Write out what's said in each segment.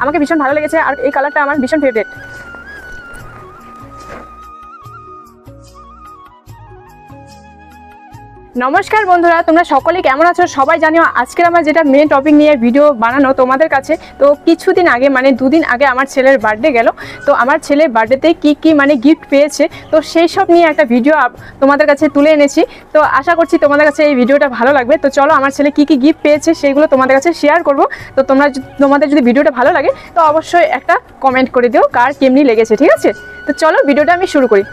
আমাকে ভীষণ ভালো লেগেছে আর এই কালারটা আমার ভীষণ ফেভারিট। নমস্কার বন্ধুরা, তোমরা সকলে কেমন আছো? সবাই জানিও আজকের আমার যেটা মেন টপিক নিয়ে ভিডিও বানানো তোমাদের কাছে। তো কিছুদিন আগে মানে দুদিন আগে আমার ছেলের বার্থডে গেল। তো আমার ছেলের বার্থডেতে কি মানে গিফট পেয়েছে, তো সেই সব নিয়ে একটা ভিডিও তোমাদের কাছে তুলে এনেছি। তো আশা করছি তোমাদের কাছে এই ভিডিওটা ভালো লাগবে। তো চলো আমার ছেলে কি গিফট পেয়েছে সেগুলো তোমাদের কাছে শেয়ার করব। তো তোমাদের যদি ভিডিওটা ভালো লাগে তো অবশ্যই একটা কমেন্ট করে দিও কার কেমনি লেগেছে, ঠিক আছে? তো চলো ভিডিওটা আমি শুরু করি।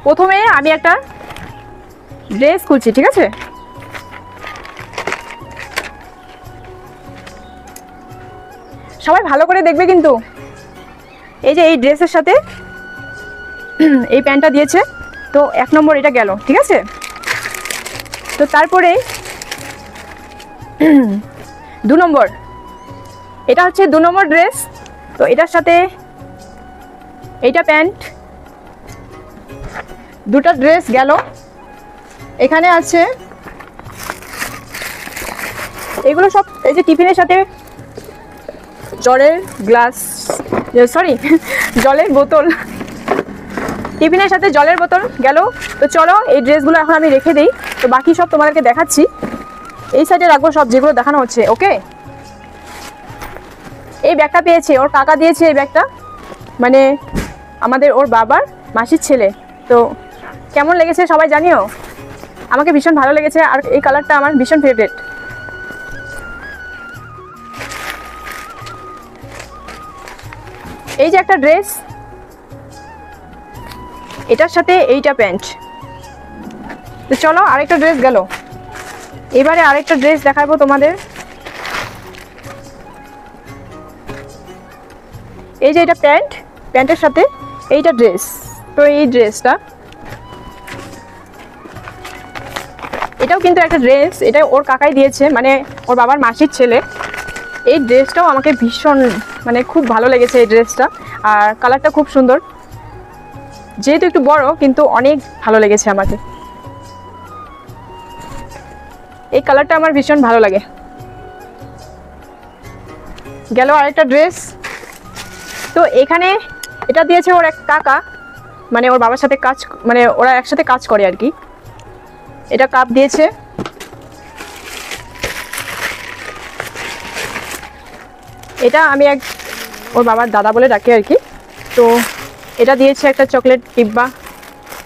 প্রথমে আমি একটা ড্রেস খুলছি, ঠিক আছে? সবাই ভালো করে দেখবে কিন্তু। এই যে এই ড্রেসের সাথে এই প্যান্টটা দিয়েছে, তো 1 নম্বর এটা গেল, ঠিক আছে? তো তারপরে 2 নম্বর, এটা হচ্ছে 2 নম্বর ড্রেস। তো এটার সাথে এইটা প্যান্ট, দুটো ড্রেস গেল। এখানে আছে এগুলো সব, এই যে টিফিনের সাথে জলের গ্লাস, জলের বোতল, টিফিনের সাথে জলের বোতল গেল। তো চলো এই ড্রেসগুলো এখন আমি রেখে দিই। তো বাকি সব তোমাদেরকে দেখাচ্ছি, এই সাইডে রাখবো সব যেগুলো দেখানো হচ্ছে, ওকে? এই ব্যাগটা পেয়েছে, ওর কাকা দিয়েছে এই ব্যাগটা, মানে আমাদের ওর বাবার মাসির ছেলে। তো কেমন লেগেছে সবাই জানিও, আমাকে ভীষণ ভালো লেগেছে আর এই কালারটা আমার ভীষণ ফেভারিট। এই যে একটা ড্রেস, এটার সাথে এইটা প্যান্ট। তো চলো আরেকটা ড্রেস গেল। এবারে আরেকটা ড্রেস দেখাবো তোমাদের। এই যে এটা প্যান্ট, প্যান্টের সাথে এইটা ড্রেস। তো এই ড্রেসটা, এটাও কিন্তু একটা ড্রেস, এটা ওর কাকাই দিয়েছে, মানে ওর বাবার মাসির ছেলে। এই ড্রেসটাও আমাকে ভীষণ মানে খুব ভালো লেগেছে এই ড্রেসটা, আর কালারটা খুব সুন্দর, যেহেতু একটু বড় কিন্তু অনেক ভালো লেগেছে আমাকে। এই কালারটা আমার ভীষণ ভালো লাগে। গেল আরেকটা ড্রেস। তো এখানে এটা দিয়েছে ওর এক কাকা, মানে ওর বাবার সাথে কাজ, মানে ওরা একসাথে কাজ করে আর কি। এটা কাপ দিয়েছে। এটা আমি ওর বাবার দাদা বলে ডাকি আর কি। তো এটা দিয়েছে একটা চকলেট ডিব্বা,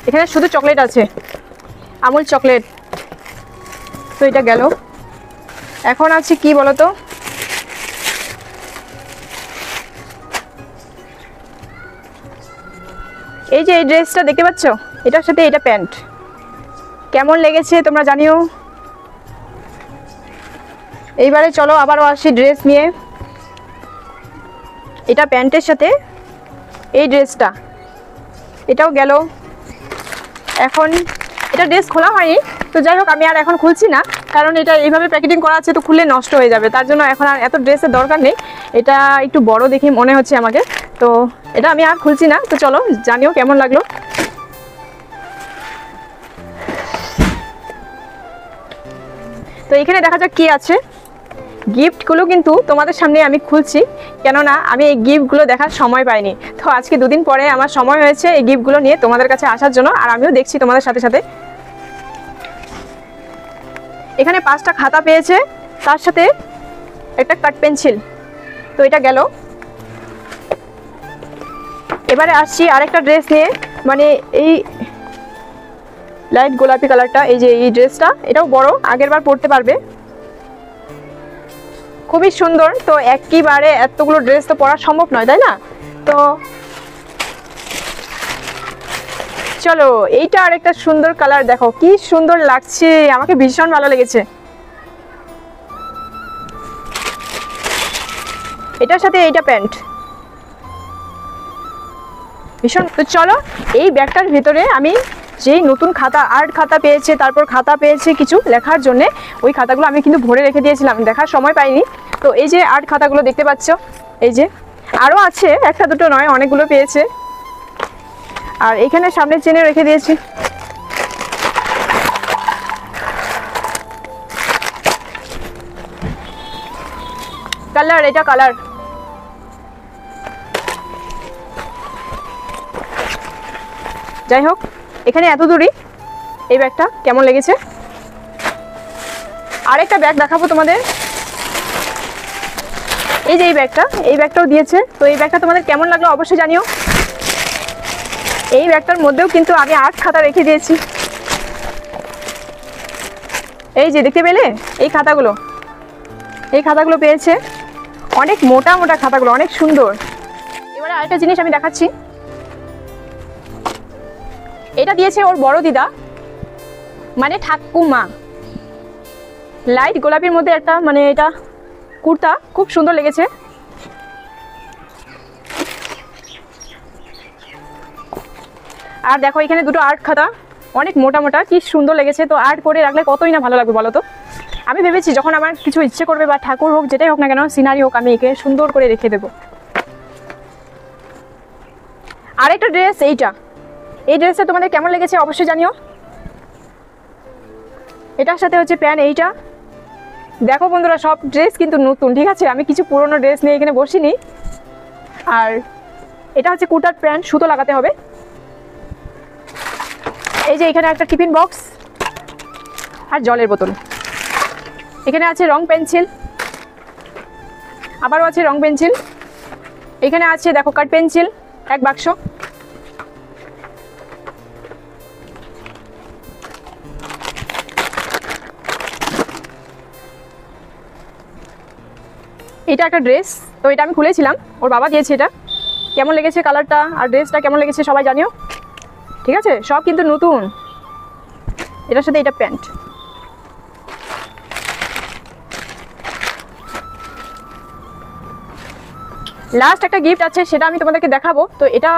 এখানে শুধু চকলেট আছে, আমুল চকলেট। তো এটা গেল। এখন আছে কি বলতো, এই যে এই ড্রেসটা দেখতে পাচ্ছ, এটার সাথে এটা প্যান্ট। কেমন লেগেছে তোমরা জানিও। এইবারে চলো আবারও আসি ড্রেস নিয়ে। এটা প্যান্টের সাথে এই ড্রেসটা, এটাও গেল। এখন এটা ড্রেস খোলা হয়নি, তো যাই হোক আমি আর এখন খুলছি না, কারণ এটা এইভাবে প্যাকেটিং করা আছে, তো খুলে নষ্ট হয়ে যাবে। তার জন্য এখন আর এত ড্রেসের দরকার নেই, এটা একটু বড় দেখে মনে হচ্ছে আমাকে, তো এটা আমি আর খুলছি না। তো চলো জানিও কেমন লাগলো। তো এখানে দেখা যাক কি আছে। গিফটগুলো কিন্তু তোমাদের সামনে আমি খুলছি, কেননা আমি এই গিফটগুলো দেখার সময় পাইনি। তো আজকে 2 দিন পরে আমার সময় হয়েছে এই গিফটগুলো নিয়ে তোমাদের কাছে আসার জন্য, আর আমিও দেখছি তোমাদের সাথে সাথে। এখানে 5টা খাতা পেয়েছে, তার সাথে একটা কাট পেন্সিল। তো এটা গেল। এবারে আসছি আরেকটা ড্রেস নিয়ে, মানে এই লাইট গোলাপি কালারটা, এই যে এই ড্রেসটা, এটাও বড়, আগের বার পরতে পারবে, খুবই সুন্দর। তো একইবারে এতগুলো ড্রেস তো পরা সম্ভব নয়, তাই না? তো চলো এইটা আরেকটা সুন্দর কালার, দেখো কি সুন্দর লাগছে, আমাকে ভীষণ ভালো লেগেছে। এটার সাথে এইটা প্যান্ট, ভীষণ। তো চলো এই ব্যাগটার ভিতরে আমি যেই নতুন খাতা, আর্ট খাতা পেয়েছে, তারপর খাতা পেয়েছে কিছু লেখার জন্য, ওই খাতাগুলো আমি কিন্তু ভরে রেখে দিয়েছিলাম, দেখার সময় পাইনি। তো এই যে আর্ট খাতাগুলো দেখতে পাচ্ছ, এই যে আরও আছে, একটা দুটো নয়, অনেকগুলো পেয়েছে। আর এখানে সামনে চেনে রেখে দিয়েছি। কালার, এটা কালার। যাই হোক, এখানে এত দূরই। এই ব্যাগটা কেমন লেগেছে? আরেকটা ব্যাগ দেখাবো তোমাদের। এই যে এই ব্যাগটাও দিয়েছে। তো এই ব্যাগটা তোমাদের কেমন লাগলো অবশ্যই জানিও। এই ব্যাগটার মধ্যেও কিন্তু আমি আর্ট খাতা রেখে দিয়েছি। এই যে দেখতে পেলে এই খাতাগুলো পেয়েছে। অনেক মোটা মোটা খাতাগুলো, অনেক সুন্দর। এবারে আরেকটা জিনিস আমি দেখাচ্ছি। এটা দিয়েছে ওর বড় দিদা, মানে ঠাকুমা। লাইট গোলাপির মধ্যে একটা, মানে এটা কুর্তা, খুব সুন্দর লেগেছে। আর দেখো এখানে দুটো আর্ট খাতা, অনেক মোটা মোটা, কি সুন্দর লেগেছে। তো আর্ট করে রাখলে কতই না ভালো লাগবে বলো তো। আমি ভেবেছি যখন আমার কিছু ইচ্ছে করবে, বা ঠাকুর হোক, যেটাই হোক না কেন, সিনারি হোক, আমি একে সুন্দর করে রেখে দেবো। আরেকটা ড্রেস, এই ড্রেসটা তোমাদের কেমন লেগেছে অবশ্যই জানিও। এটার সাথে হচ্ছে প্যান্ট। এইটা দেখো বন্ধুরা, সব ড্রেস কিন্তু নতুন, ঠিক আছে? আমি কিছু পুরনো ড্রেস নিয়ে এখানে বসিনি। আর এটা হচ্ছে কুর্তার প্যান্ট, সুতো লাগাতে হবে। এই যে এখানে একটা টিফিন বক্স আর জলের বোতল। এখানে আছে রং পেন্সিল, আবারও আছে রং পেন্সিল। এখানে আছে দেখো কাট পেন্সিল, এক বাক্স। এটা একটা ড্রেস, তো এটা আমি খুলেছিলাম, ওর বাবা দিয়েছে। এটা কেমন লেগেছে কালারটা আর ড্রেসটা কেমন লেগেছে সবাই জানিও, ঠিক আছে? সব কিন্তু নতুন। এটার সাথে এটা প্যান্ট। লাস্ট একটা গিফট আছে, সেটা আমি তোমাদেরকে দেখাবো। তো এটা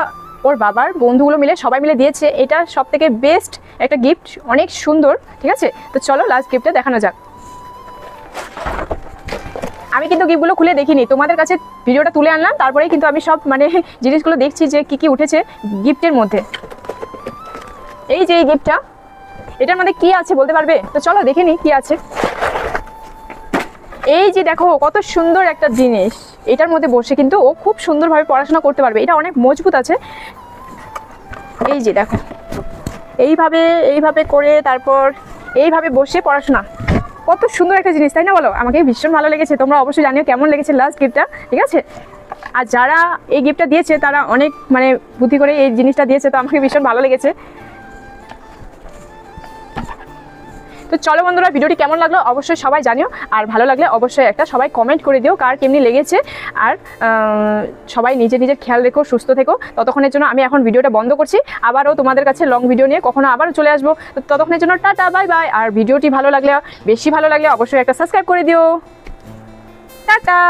ওর বাবার বন্ধুগুলো মিলে, সবাই মিলে দিয়েছে। এটা সব থেকে বেস্ট একটা গিফট, অনেক সুন্দর, ঠিক আছে? তো চলো লাস্ট গিফটটা দেখানো যাক। আমি কিন্তু গিফটগুলো খুলে দেখিনি, তোমাদের কাছে ভিডিওটা তুলে আনলাম, তারপরেই কিন্তু আমি সব মানে জিনিসগুলো দেখছি যে কি কি উঠেছে গিফটের মধ্যে। এই যে এই গিফটটা, এটার মধ্যে কি আছে বলতে পারবে? তো চলো দেখে নিই কি আছে। এই যে দেখো কত সুন্দর একটা জিনিস, এটার মধ্যে বসে কিন্তু ও খুব সুন্দরভাবে পড়াশোনা করতে পারবে। এটা অনেক মজবুত আছে। এই যে দেখো, এইভাবে করে তারপর এইভাবে বসে পড়াশোনা, কত সুন্দর একটা জিনিস, তাই না বলো? আমাকে ভীষণ ভালো লেগেছে। তোমরা অবশ্যই জানিও কেমন লেগেছে লাস্ট গিফটটা, ঠিক আছে? আর যারা এই গিফটটা দিয়েছে তারা অনেক মানে বুদ্ধি করে এই জিনিসটা দিয়েছে, তো আমাকে ভীষণ ভালো লেগেছে। তো চলো বন্ধুরা, ভিডিওটি কেমন লাগলো অবশ্যই সবাই জানিও। আর ভালো লাগলে অবশ্যই একটা সবাই কমেন্ট করে দিও কার কেমনি লেগেছে। আর সবাই নিজের খেয়াল রেখো, সুস্থ থেকো। ততক্ষণের জন্য আমি এখন ভিডিওটা বন্ধ করছি। আবারও তোমাদের কাছে লং ভিডিও নিয়ে কখনো আবারও চলে আসবো। তো ততক্ষণের জন্য টাটা, বাই বাই। আর ভিডিওটি ভালো লাগলে, বেশি ভালো লাগলে অবশ্যই একটা সাবস্ক্রাইব করে দিও। টাটা।